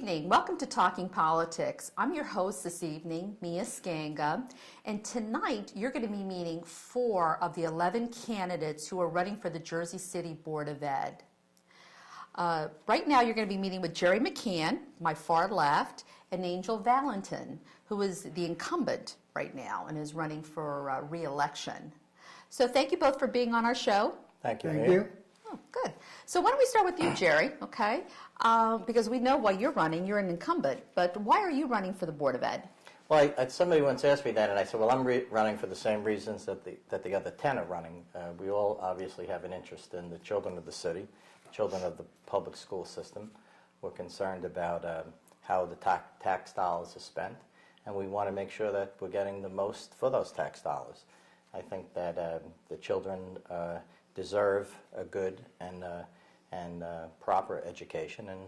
evening. Welcome to Talking Politics. I'm your host this evening, Mia Scanga, and tonight you're going to be meeting 4 of the 11 candidates who are running for the Jersey City Board of Ed. Right now you're going to be meeting with Jerry McCann, my far left, and Angel Valentin, who is the incumbent right now and is running for re-election. So thank you both for being on our show. Thank you. Thank you. Oh, good. So why don't we start with you, Jerry, okay? Because we know why you're running. You're an incumbent. But why are you running for the Board of Ed? Well, somebody once asked me that, and I said, well, I'm running for the same reasons that the other 10 are running. We all obviously have an interest in the children of the city, children of the public school system. We're concerned about how the tax dollars are spent, and we want to make sure that we're getting the most for those tax dollars. I think that the children deserve a good and proper education, and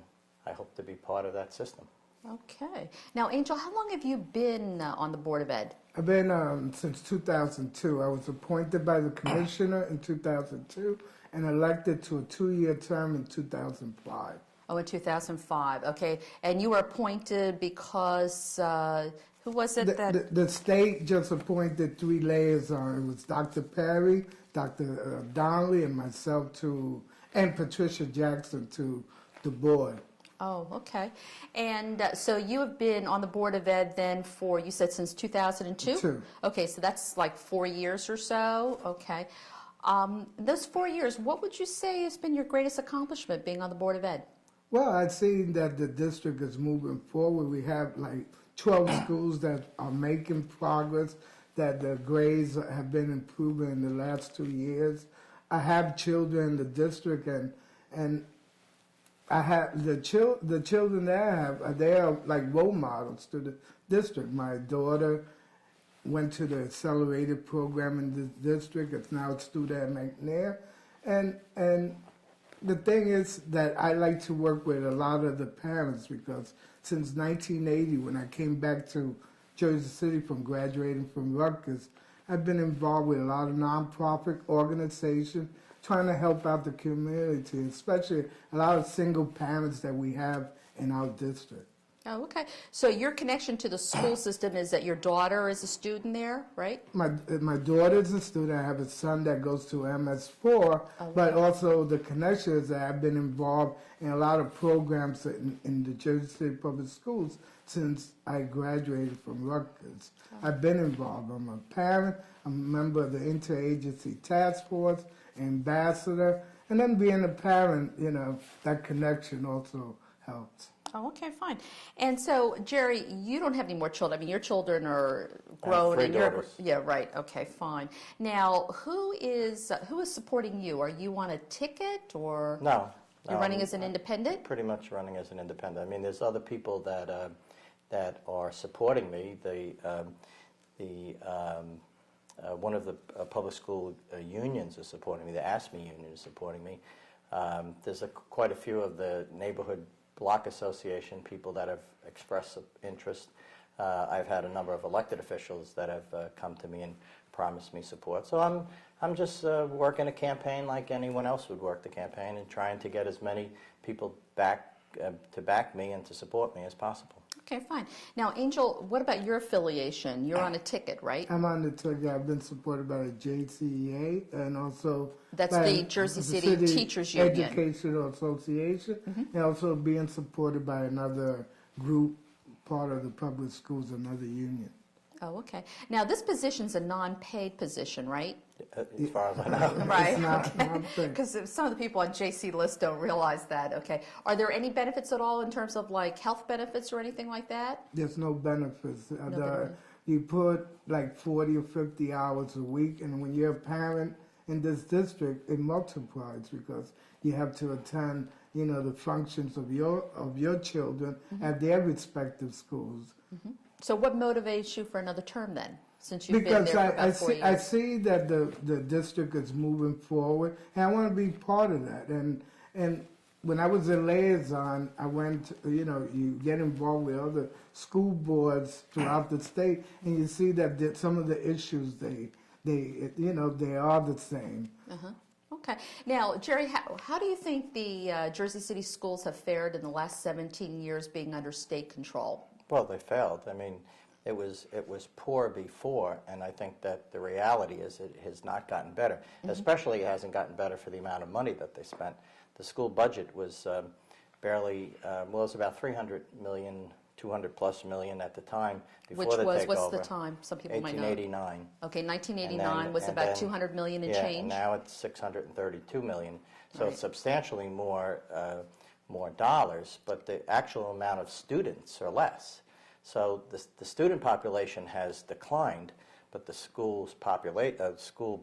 I hope to be part of that system. Okay. Now, Angel, how long have you been on the Board of Ed? I've been since 2002. I was appointed by the commissioner in 2002 and elected to a 2-year term in 2005. Oh, in 2005. Okay. And you were appointed because, who was it that? The state just appointed 3 liaisons. It was Dr. Perry, Dr. Donnelly, and myself and Patricia Jackson to the board. Oh, okay. And so you have been on the Board of Ed then for, you said, since 2002? 2. Okay, so that's like 4 years or so. Okay. Those 4 years, what would you say has been your greatest accomplishment being on the Board of Ed? Well, I've seen that the district is moving forward. We have like 12 schools that are making progress, that the grades have been improving in the last 2 years. I have children in the district, and I have the children that I have, they are like role models to the district. My daughter went to the accelerated program in the district. It's now a student at McNair. And the thing is that I like to work with a lot of the parents, because since 1980, when I came back to Jersey City from graduating from Rutgers, I've been involved with a lot of nonprofit organizations trying to help out the community, especially a lot of single parents that we have in our district. Oh, okay. So your connection to the school system is that your daughter is a student there, right? My daughter's a student. I have a son that goes to MS4, but also the connection is that I've been involved in a lot of programs in the Jersey City Public Schools since I graduated from Rutgers. I've been involved. I'm a parent. I'm a member of the Interagency Task Force, ambassador, and then being a parent, you know, that connection also helps. Oh, okay, fine. And so, Jerry, you don't have any more children. I mean, your children are grown, and you're right. Okay, fine. Now, who is supporting you? Are you on a ticket, or No. You're running as an independent? Pretty much running as an independent. I mean, there's other people that are supporting me. One of the public school unions is supporting me. The ASME union is supporting me. There's quite a few of the neighborhood block association people that have expressed interest. I've had a number of elected officials that have come to me and promised me support. So I'm just working a campaign like anyone else would work the campaign, and trying to get as many people to back me and to support me as possible. Okay, fine. Now, Angel, what about your affiliation? You're on a ticket, right? I'm on the ticket. I've been supported by the JCEA and also that's by the Jersey City Teachers Union Educational Association, and also being supported by another group, part of the public schools, another union. Oh, okay. Now, this position's a non-paid position, right? As far as I know. Right, okay. Because some of the people on JC list don't realize that, okay. Are there any benefits at all in terms of like health benefits or anything like that? There's no benefits. No benefits. You put like 40 or 50 hours a week, and when you're a parent in this district, it multiplies, because you have to attend, you know, the functions of your children at their respective schools. So what motivates you for another term then, since you've because been there for about 4 years? I see that the district is moving forward, and I want to be part of that. And when I was a liaison, I went, you know, you get involved with other school boards throughout the state, and you see that some of the issues, they are the same. Okay. Now, Jerry, how do you think the Jersey City schools have fared in the last 17 years being under state control? Well, they failed. I mean, it was poor before, and I think that the reality is it has not gotten better. Especially, it hasn't gotten better for the amount of money that they spent. The school budget was barely, well, it was about 300 million, 200 plus million at the time before the takeover. What's the time? Some people might know. 1889. Okay, 1989 was about 200 million and change. And now it's 632 million. So Right. it's substantially more dollars, but the actual amount of students are less. So the student population has declined, but the school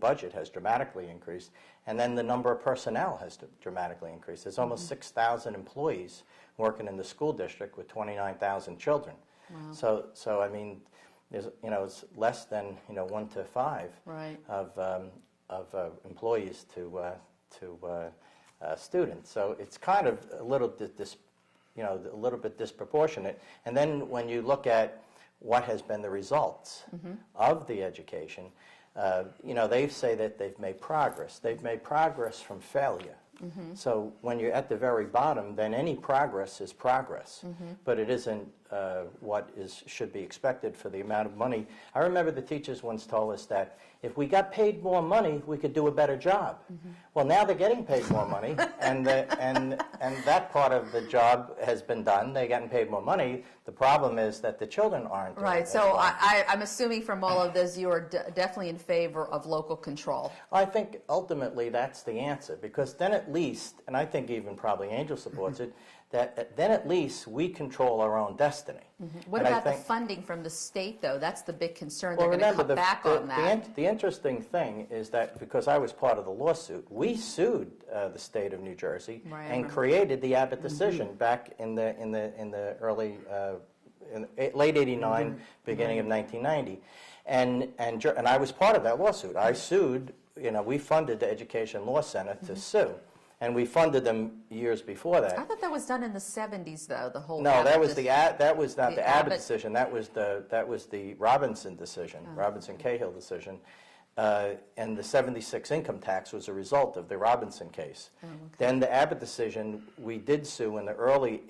budget has dramatically increased, and then the number of personnel has dramatically increased. There's almost 6,000 employees working in the school district with 29,000 children. Wow. So I mean, there's it's less than 1 to 5 Right. of employees to students. So it's kind of a little a little bit disproportionate. And then when you look at what has been the results of the education, they say that they've made progress. They've made progress from failure. So when you're at the very bottom, then any progress is progress, but it isn't what should be expected for the amount of money. I remember the teachers once told us that if we got paid more money, we could do a better job. Well, now they're getting paid more money, and that part of the job has been done. They're getting paid more money. The problem is that the children aren't. Right. So I'm assuming from all of this, you are definitely in favor of local control. I think ultimately that's the answer, because then at least, and I think even probably Angel supports it, that then at least we control our own destiny. What And about the funding from the state, though? That's the big concern. They're Well, going to remember, cut back on that. the interesting thing is that because I was part of the lawsuit, we sued the state of New Jersey Right, I and remember. created the Abbott decision back in the early late '89, beginning of 1990, and I was part of that lawsuit. I sued. We funded the Education Law Center to sue. And we funded them years before that. I thought that was done in the 70s, though. The whole No, Abbott that was that was not the Abbott Abbott- decision. That was the Robinson decision, Robinson-Cahill decision, and the '76 income tax was a result of the Robinson case. Oh, okay. Then the Abbott decision, we did sue in the early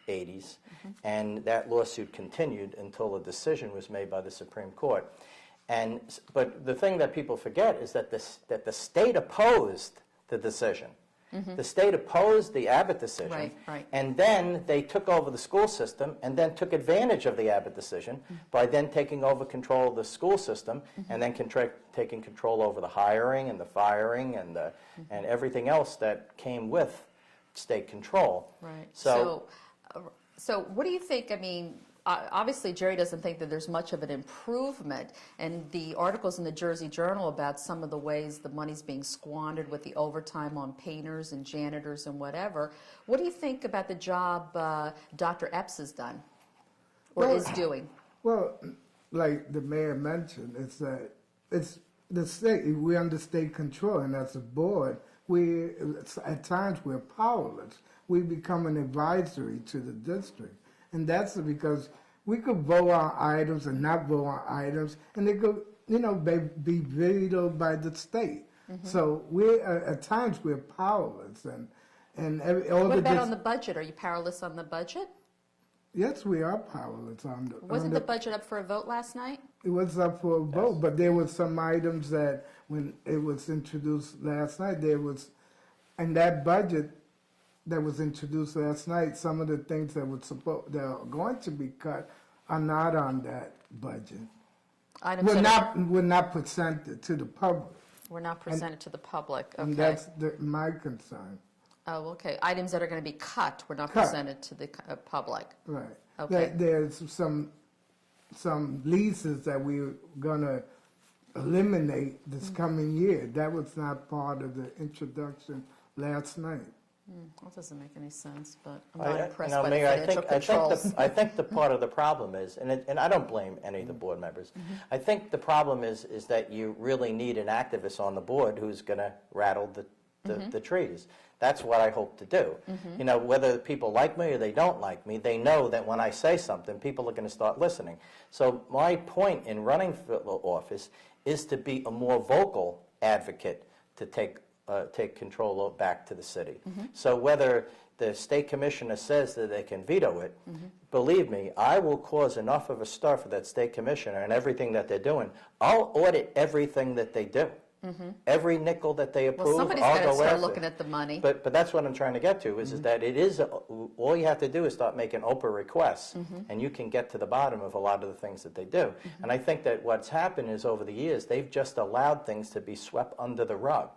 '80s, and that lawsuit continued until a decision was made by the Supreme Court. But the thing that people forget is that the state opposed the decision. The state opposed the Abbott decision, Right. and then they took over the school system and then took advantage of the Abbott decision by then taking over control of the school system and then taking control over the hiring and the firing and everything else that came with state control. Right. So So what do you think? I mean, obviously Jerry doesn't think that there's much of an improvement, and the articles in the Jersey Journal about some of the ways the money's being squandered with the overtime on painters and janitors and whatever. What do you think about the job Dr. Epps has done or is doing? Well, like the mayor mentioned, it's the state. We're under state control, and as a board, at times we're powerless. We become an advisory to the district, and that's because we could vote on items and not vote on items, and they could, be vetoed by the state. So at times we're powerless, What about on the budget? Are you powerless on the budget? Yes, we are powerless on the. Wasn't the budget up for a vote last night? It was up for a vote, but there were some items that when it was introduced last night, and that budget that was introduced last night, some of the things that are going to be cut are not on that budget. Were not presented to the public. Were not presented to the public. Okay. And that's my concern. Oh, okay. Items that are going to be cut were not presented to the public. Right. Okay. There's some leases that we're going to eliminate this coming year. That was not part of the introduction last night. That doesn't make any sense, but I'm not impressed by the Mayor, financial controls. I think the part of the problem is, and I don't blame any of the board members, I think the problem is that you really need an activist on the board who's going to rattle the trees. That's what I hope to do. Whether people like me or they don't like me, they know that when I say something, people are going to start listening. So my point in running for office is to be a more vocal advocate to take take control back to the city. So whether the state commissioner says that they can veto it, believe me, I will cause enough of a stir for that state commissioner and everything that they're doing. I'll audit everything that they do. Every nickel that they approve, Well, somebody's I'll got to go start after. looking at the money. But that's what I'm trying to get to, is that it is, all you have to do is start making Oprah requests, and you can get to the bottom of a lot of the things that they do. And I think that what's happened is, over the years, they've just allowed things to be swept under the rug.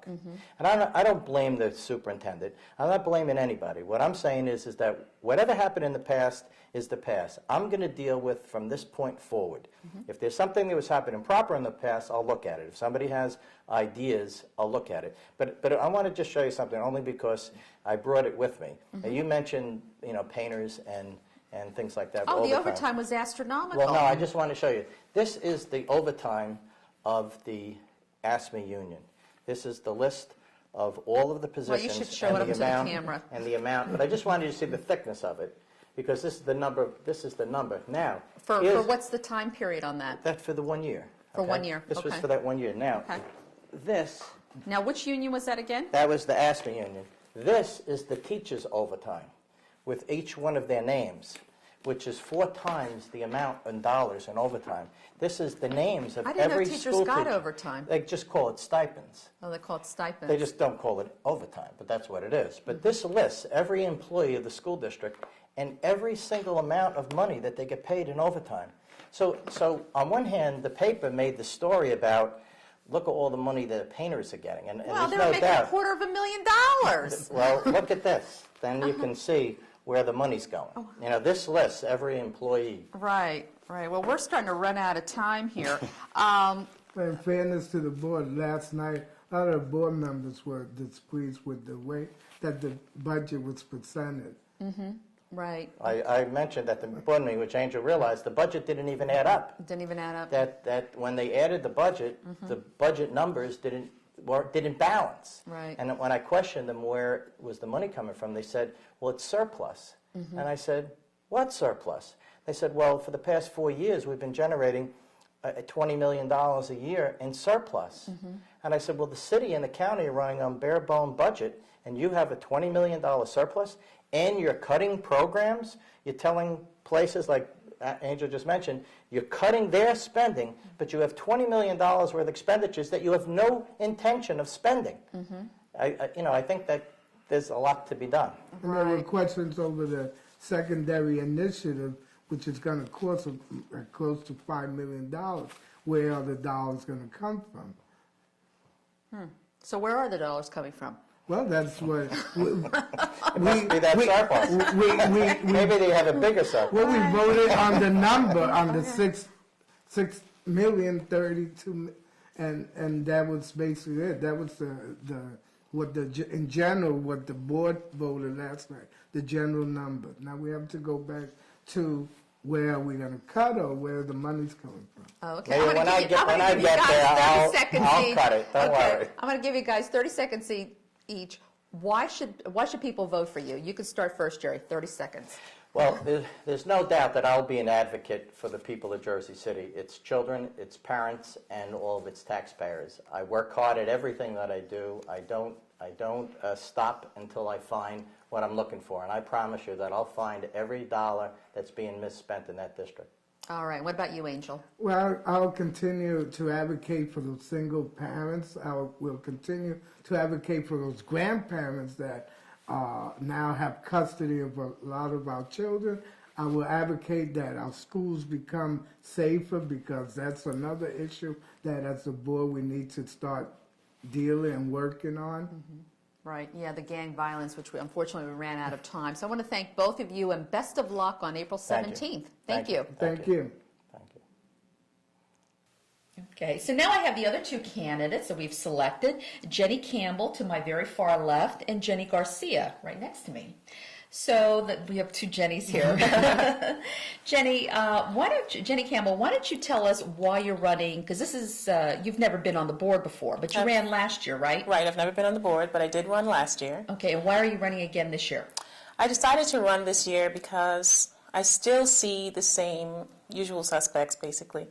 And I don't blame the superintendent. I'm not blaming anybody. What I'm saying is that whatever happened in the past is the past. I'm going to deal with from this point forward. If there's something that was happening improper in the past, I'll look at it. If somebody has ideas, I'll look at it. But I want to just show you something, only because I brought it with me. You mentioned, painters and things like that. Oh, the overtime was astronomical. Well, no, I just want to show you. This is the overtime of the ASME union. This is the list of all of the positions. Well, you should show it up to the camera. And the amount. But I just wanted you to see the thickness of it, because this is the number. This is the number. Now, For what's the time period on that? that's for the 1 year. For 1 year. This was Okay. for that 1 year. Now, Okay. this. Now, which union was that again? That was the ASME union. This is the teachers' overtime, with each one of their names, which is 4 times the amount in dollars in overtime. This is the names of I didn't know every teachers school got teacher. overtime. They just call it stipends. Oh, they call it stipends. They just don't call it overtime, but that's what it is. But this lists every employee of the school district and every single amount of money that they get paid in overtime. So on one hand, the paper made the story about, look at all the money the painters are getting, and Well, there's they were no making doubt. $250,000. Well, look at this. Then you can see where the money's going. This lists every employee. Right. Well, we're starting to run out of time here. In fairness to the board, last night, a lot of the board members were displeased with the way that the budget was presented. Right. I mentioned at the board meeting, which Angel realized, the budget didn't even add up. Didn't even add up. That when they added the budget numbers didn't balance. Right. And when I questioned them where was the money coming from, they said, well, it's surplus. And I said, what surplus? They said, well, for the past 4 years, we've been generating $20 million a year in surplus. And I said, well, the city and the county are running on bare bone budget, and you have a $20 million surplus, and you're cutting programs. You're telling places like Angel just mentioned, you're cutting their spending, but you have $20 million worth of expenditures that you have no intention of spending. I think that there's a lot to be done. And there were questions over the secondary initiative, which is going to cost close to $5 million. Where are the dollars going to come from? So where are the dollars coming from? Well, that's what It must be that surplus. Maybe they have a bigger surplus. well, we voted on the number, on the 6,032,000, and that was basically it. That was in general what the board voted last night, the general number. Now we have to go back to where are we going to cut or where the money's coming from. Oh, okay. Maybe when I get there, I'll cut it. Don't worry. I'm going to give you guys 30 seconds each. Why should people vote for you? You can start first, Jerry. 30 seconds. Well, there's no doubt that I'll be an advocate for the people of Jersey City, its children, its parents, and all of its taxpayers. I work hard at everything that I do. I don't stop until I find what I'm looking for, and I promise you that I'll find every dollar that's being misspent in that district. All right. What about you, Angel? Well, I'll continue to advocate for those single parents. I will continue to advocate for those grandparents that now have custody of a lot of our children. I will advocate that our schools become safer, because that's another issue that as a board we need to start dealing and working on. Right. Yeah, the gang violence, which unfortunately we ran out of time. So I want to thank both of you, and best of luck on April 17th. Thank you. Thank you. Thank you. Okay, so now I have the other two candidates that we've selected, Jenny Campbell to my very far left and Jenny Garcia right next to me. So we have two Jennys here. Jenny Campbell, why don't you tell us why you're running, because this is, you've never been on the board before, but you ran last year, right? Right, I've never been on the board, but I did run last year. Okay, and why are you running again this year? I decided to run this year because I still see the same usual suspects, basically.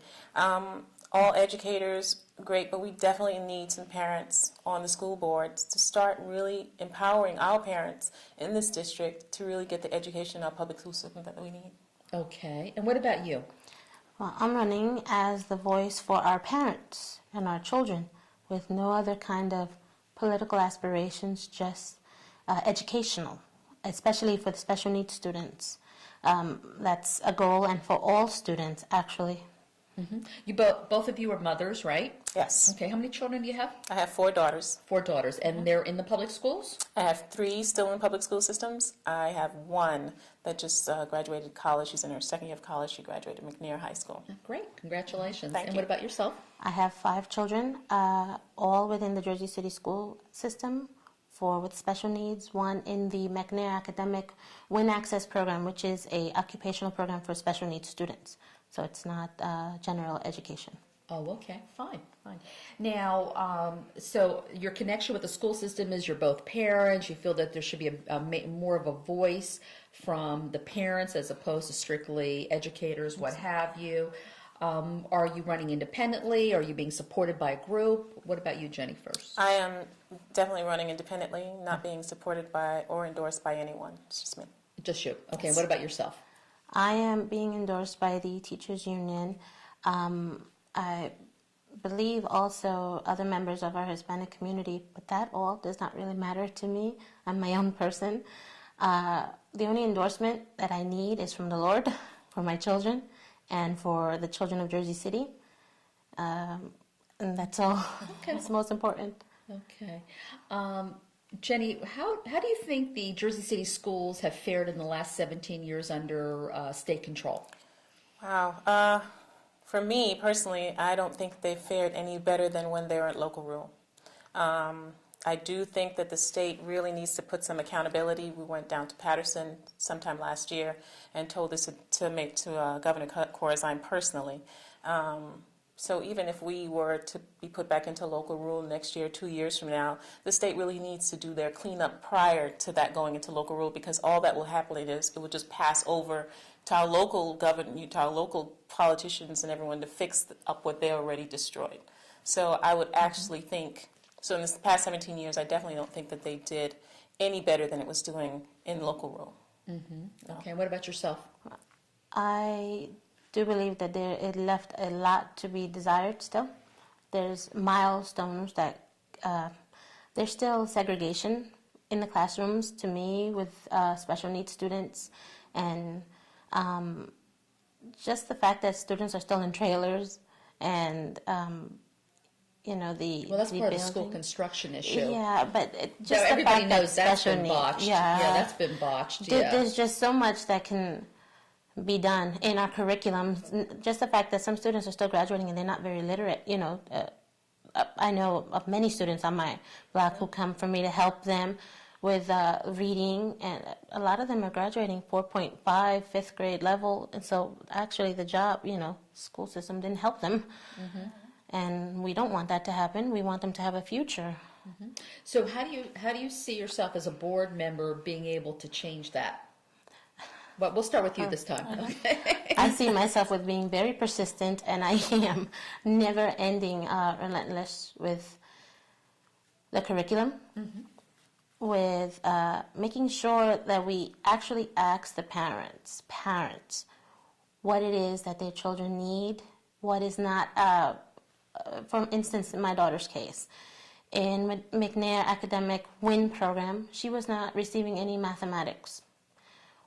All educators great, but we definitely need some parents on the school boards to start really empowering our parents in this district to really get the education in our public school system that we need. Okay. And what about you? Well, I'm running as the voice for our parents and our children with no other kind of political aspirations, just educational, especially for the special needs students. That's a goal, and for all students, actually. Mm-hmm. You both of you are mothers, right? Yes. Okay. How many children do you have? I have 4 daughters. 4 daughters, and they're in the public schools? I have 3 still in public school systems. I have 1 that just graduated college. She's in her second year of college. She graduated McNair High School. Great. Congratulations. Thank and you. what about yourself? I have 5 children, all within the Jersey City school system, 4 with special needs, 1 in the McNair Academic Win Access program, which is a occupational program for special needs students. So it's not general education. Oh, okay. Fine. Now, so your connection with the school system is you're both parents. You feel that there should be more of a voice from the parents as opposed to strictly educators, what have you. Are you running independently? Are you being supported by a group? What about you, Jenny, first? I am definitely running independently, not being supported by or endorsed by anyone. It's just me. Just you. Okay. Yes. What about yourself? I am being endorsed by the teachers union. I believe also other members of our Hispanic community, but that all does not really matter to me. I'm my own person. The only endorsement that I need is from the Lord for my children and for the children of Jersey City. And that's all. Okay. That's most important. Okay. Jenny, how do you think the Jersey City schools have fared in the last 17 years under state control? Wow. For me, personally, I don't think they've fared any better than when they were at local rule. I do think that the state really needs to put some accountability. We went down to Patterson sometime last year and told this to make to Governor Corzine personally. So even if we were to be put back into local rule next year, 2 years from now, the state really needs to do their cleanup prior to that going into local rule, because all that will happen is it will just pass over to our local government, to our local politicians and everyone to fix up what they already destroyed. So I would actually think, so in the past 17 years, I definitely don't think that they did any better than it was doing in local rule. Mm-hmm. Okay, what about yourself? I do believe that it left a lot to be desired still. There's milestones that there's still segregation in the classrooms to me with special needs students, and just the fact that students are still in trailers and Well, that's the part of the school building. construction issue. Yeah, but just So the everybody fact knows that that's special been needs, botched. yeah, that's been botched. Yeah. There's just so much that can be done in our curriculum. Just the fact that some students are still graduating and they're not very literate. I know of many students on my block who come for me to help them with reading, and a lot of them are graduating 4.5, fifth grade level, and so actually the job, school system didn't help them. Mm-hmm. And we don't want that to happen. We want them to have a future. Mm-hmm. So how do you see yourself as a board member being able to change that? But we'll start with you this time. Okay. I see myself with being very persistent, and I am never ending relentless with the curriculum, mm-hmm. with making sure that we actually ask the parents, what it is that their children need, what is not. For instance, in my daughter's case, in McNair Academic Win program, she was not receiving any mathematics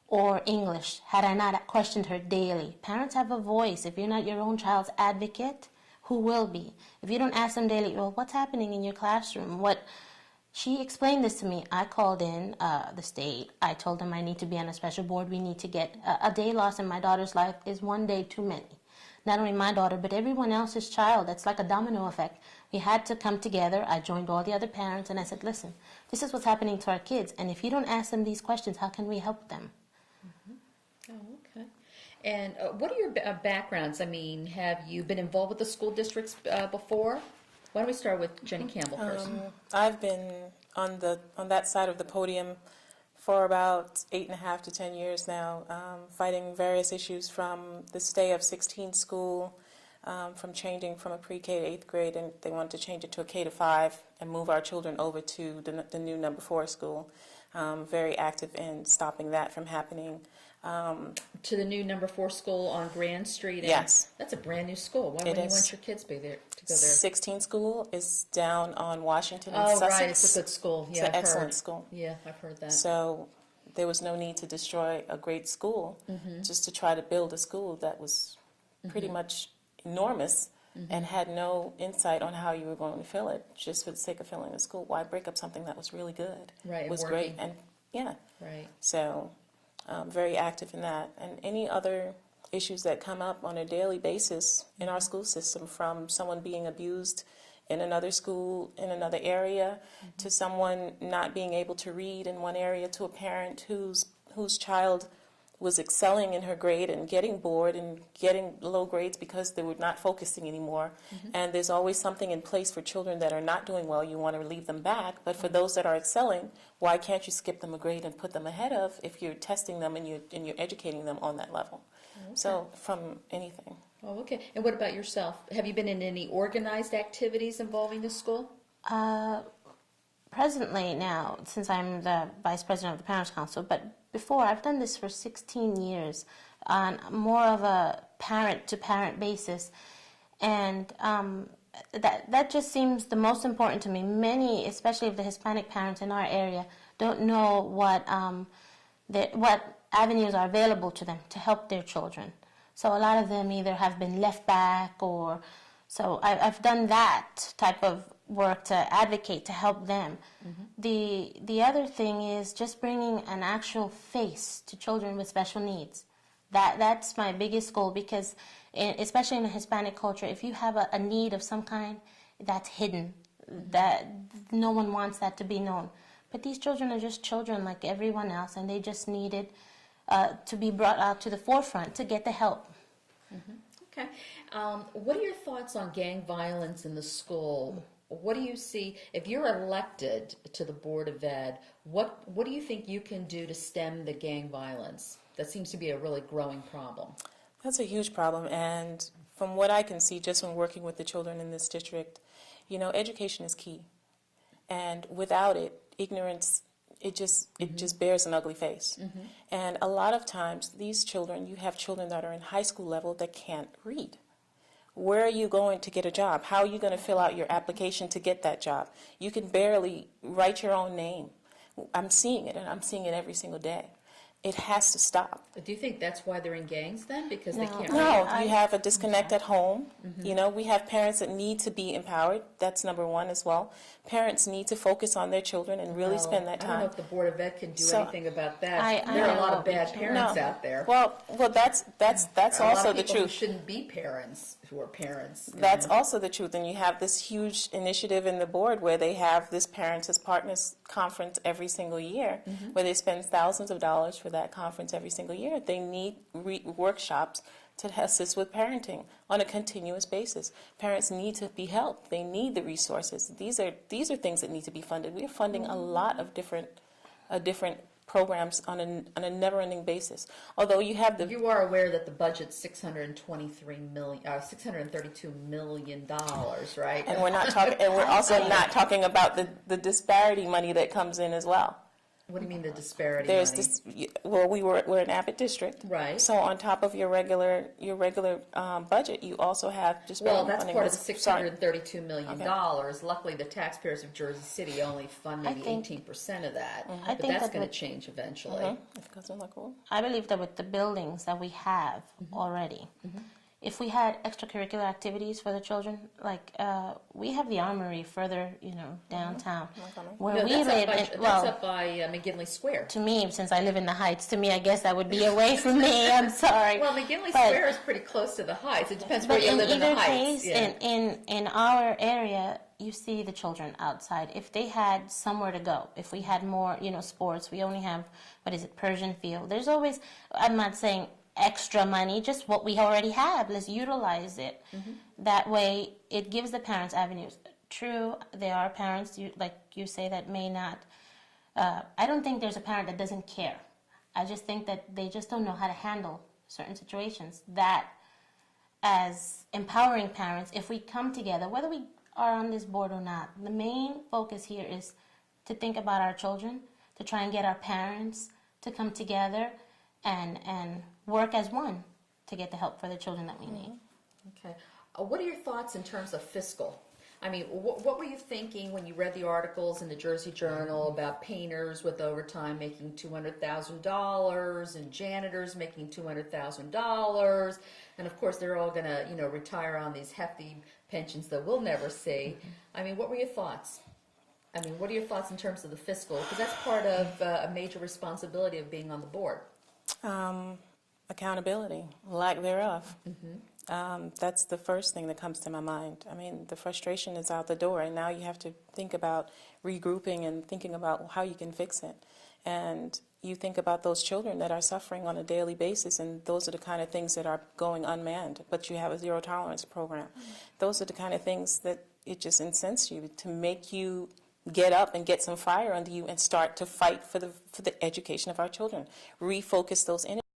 or English had I not questioned her daily. Parents have a voice. If you're not your own child's advocate, who will be? If you don't ask them daily, well, what's happening in your classroom? She explained this to me. I called in the state. I told them I need to be on a special board. We need to get a day lost in my daughter's life is one day too many. Not only my daughter, but everyone else's child. That's like a domino effect. We had to come together. I joined all the other parents, and I said, listen, this is what's happening to our kids, and if you don't ask them these questions, how can we help them? Mm-hmm. Oh, okay. And what are your backgrounds? I mean, have you been involved with the school districts before? Why don't we start with Jenny Campbell first? I've been on that side of the podium for about 8.5 to 10 years now, fighting various issues from the Stay of 16 school, from changing from a pre-K to 8th grade, and they wanted to change it to a K to 5 and move our children over to the new number 4 school. Very active in stopping that from happening. To the new number 4 school on Grand Street? Yes. That's a brand new school. Why wouldn't you want your kids to go there? 16 school is down on Washington and Oh, Sussex. right, it's a good school. Yeah, It's an I've excellent heard. school. Yeah, I've heard that. So there was no need to destroy a great school just to try to build a school that was pretty much enormous and had no insight on how you were going to fill it just for the sake of filling a school. Why break up something that was really good? Right, and was working. great, and yeah. Right. So very active in that. And any other issues that come up on a daily basis in our school system, from someone being abused in another school in another area to someone not being able to read in one area, to a parent whose child was excelling in her grade and getting bored and getting low grades because they were not focusing anymore. And there's always something in place for children that are not doing well. You want to relieve them back. But for those that are excelling, why can't you skip them a grade and put them ahead of if you're testing them and you're educating them on that level? Okay. So from anything. Oh, okay. And what about yourself? Have you been in any organized activities involving the school? Presently now, since I'm the vice president of the Parents Council, but before I've done this for 16 years on more of a parent-to-parent basis, and that just seems the most important to me. Many, especially of the Hispanic parents in our area, don't know what avenues are available to them to help their children. So a lot of them either have been left back, or so I've done that type of work to advocate to help them. The other thing is just bringing an actual face to children with special needs. That's my biggest goal, because especially in the Hispanic culture, if you have a need of some kind, that's hidden. That no one wants that to be known. But these children are just children like everyone else, and they just needed to be brought out to the forefront to get the help. Okay. What are your thoughts on gang violence in the school? What do you see, if you're elected to the Board of Ed, what do you think you can do to stem the gang violence? That seems to be a really growing problem. That's a huge problem, and from what I can see just when working with the children in this district, education is key. And without it, ignorance, it just bears an ugly face. And a lot of times, these children, you have children that are in high school level that can't read. Where are you going to get a job? How are you going to fill out your application to get that job? You can barely write your own name. I'm seeing it, and I'm seeing it every single day. It has to stop. Do you think that's why they're in gangs then? Because they can't No, read? you have a disconnect at home. We have parents that need to be empowered. That's number one as well. Parents need to focus on their children and really spend that time. I don't know if the Board of Ed can do So, anything about that. I There are a know lot of what we bad can- parents No. out there. Well, that's A lot also of the people who truth. shouldn't be parents who are parents. That's also the truth, and you have this huge initiative in the board where they have this Parents as Partners conference every single year, where they spend thousands of dollars for that conference every single year. They need workshops to assist with parenting on a continuous basis. Parents need to be helped. They need the resources. These are things that need to be funded. We are funding a lot of different programs on a never-ending basis. Although you have You are aware that the budget's $632 million, right? and we're not talking, and we're also not talking about the disparity money that comes in as well. What do you mean the disparity There's money? we're an Abbott district, Right. So on top of your regular budget, you also have disparity Well, that's funding. part of the Sorry. $632 million. Okay. Luckily, the taxpayers of Jersey City only fund I maybe think- 18% of that. I But think that's that going to would- change eventually. If it goes in like, well, I believe that with the buildings that we have already, if we had extracurricular activities for the children, like we have the Armory further, downtown, where No, we that's live. that's up by McGinley Square. To me, since I live in the Heights, to me, I guess that would be away from me. I'm sorry. Well, McGinley But- Square is pretty close to the Heights. It depends where But you in live in the either Heights. case, Yeah. in our area, you see the children outside. If they had somewhere to go, if we had more, sports, we only have, Persian Field. There's always, I'm not saying extra money, just what we already have. Let's utilize it. That way, it gives the parents avenues. True, there are parents, like you say, that may not. I don't think there's a parent that doesn't care. I just think that they just don't know how to handle certain situations. That as empowering parents, if we come together, whether we are on this board or not, the main focus here is to think about our children, to try and get our parents to come together and work as one to get the help for the children that we need. Okay. What are your thoughts in terms of fiscal? I mean, what were you thinking when you read the articles in the Jersey Journal about painters with overtime making $200,000 and janitors making $200,000, and of course they're all going to, retire on these hefty pensions that we'll never see. I mean, what were your thoughts? I mean, what are your thoughts in terms of the fiscal? Because that's part of a major responsibility of being on the board. Accountability, lack thereof. That's the first thing that comes to my mind. I mean, the frustration is out the door, and now you have to think about regrouping and thinking about how you can fix it. And you think about those children that are suffering on a daily basis, and those are the kind of things that are going unmanned, but you have a zero tolerance program. Those are the kind of things that it just incents you to make you get up and get some fire under you and start to fight for the education of our children. Refocus those energies.